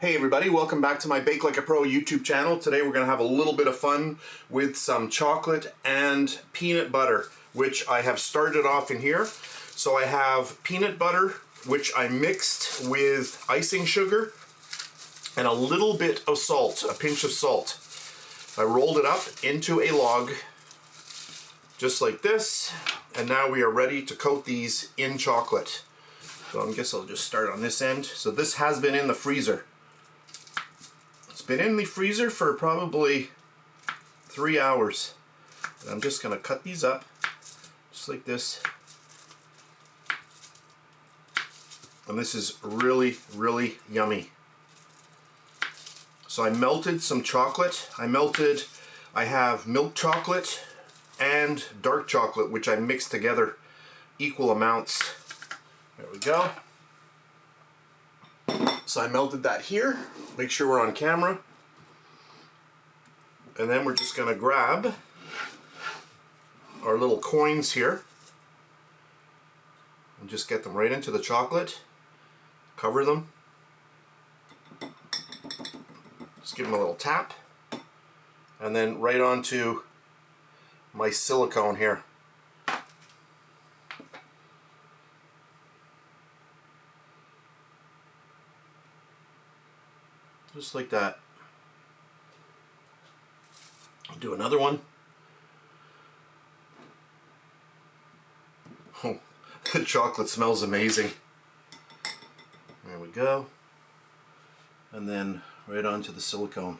Hey everybody, welcome back to my Bake Like a Pro YouTube channel. Today we're going to have a little bit of fun with some chocolate and peanut butter, which I have started off in here. So I have peanut butter, which I mixed with icing sugar and a little bit of salt, a pinch of salt. I rolled it up into a log, just like this, and now we are ready to coat these in chocolate. So I guess I'll just start on this end. So this has been in the freezer. Been in the freezer for probably 3 hours. And I'm just going to cut these up just like this. And this is really, really yummy. So I melted some chocolate. I have milk chocolate and dark chocolate, which I mixed together equal amounts. There we go. So I melted that here. Make sure we're on camera. And then we're just going to grab our little coins here and just get them right into the chocolate. Cover them. Just give them a little tap. And then right onto my silicone here. Just like that. I'll do another one. Oh, the chocolate smells amazing. There we go. And then right onto the silicone.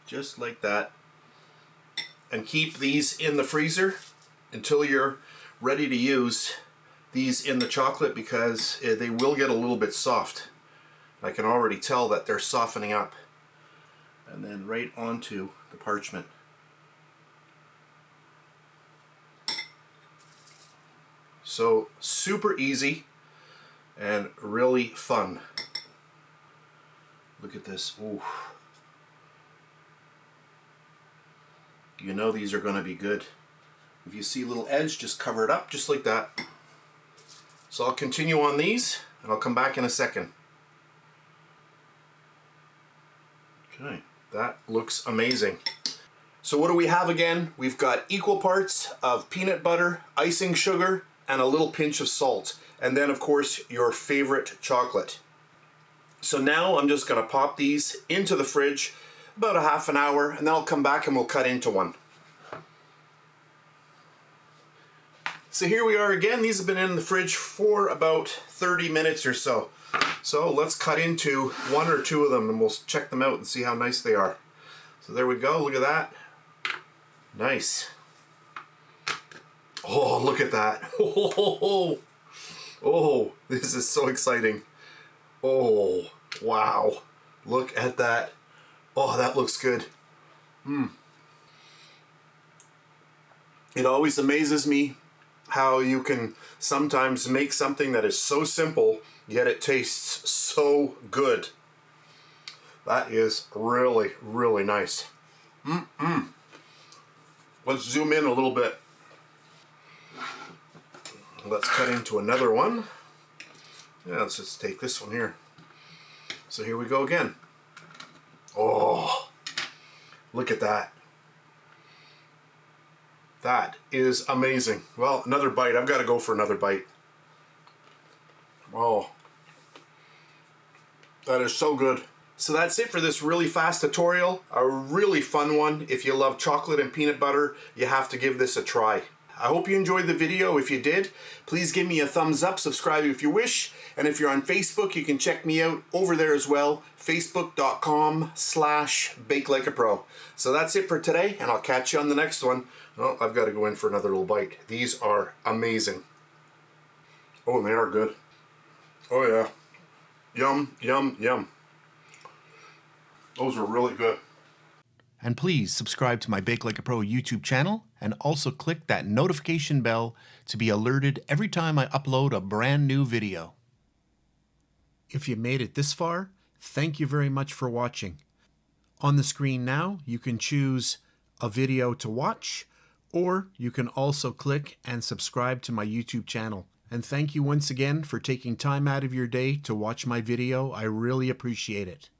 Just like that. And keep these in the freezer until you're ready to use these in the chocolate, because they will get a little bit soft. I can already tell that they're softening up. And then right onto the parchment. So super easy and really fun. Look at this. Ooh. You know these are going to be good. If you see a little edge, just cover it up just like that. So I'll continue on these and I'll come back in a second. Okay, that looks amazing. So what do we have again? We've got equal parts of peanut butter, icing sugar, and a little pinch of salt. And then of course your favorite chocolate. So now I'm just going to pop these into the fridge about a half an hour, and then I'll come back and we'll cut into one. So here we are again. These have been in the fridge for about 30 minutes or so. So let's cut into one or two of them and we'll check them out and see how nice they are. So there we go. Look at that. Nice. Oh, look at that. Oh, this is so exciting. Oh, wow. Look at that. Oh, that looks good. It always amazes me how you can sometimes make something that is so simple, yet it tastes so good. That is really, really nice. Let's zoom in a little bit. Let's cut into another one. Yeah, let's just take this one here. So here we go again. Oh, look at that. That is amazing. Well, another bite. I've got to go for another bite. Oh, that is so good. So that's it for this really fast tutorial. A really fun one. If you love chocolate and peanut butter, you have to give this a try. I hope you enjoyed the video. If you did, please give me a thumbs up, subscribe if you wish, and if you're on Facebook, you can check me out over there as well, facebook.com/BakeLikeAPro. So that's it for today, and I'll catch you on the next one. Oh, I've got to go in for another little bite. These are amazing. Oh, and they are good. Oh yeah. Yum, yum, yum. Those are really good. And please subscribe to my Bake Like a Pro YouTube channel, and also click that notification bell to be alerted every time I upload a brand new video. If you made it this far, thank you very much for watching. On the screen now, you can choose a video to watch Or you can also click and subscribe to my YouTube channel. And thank you once again for taking time out of your day to watch my video. I really appreciate it.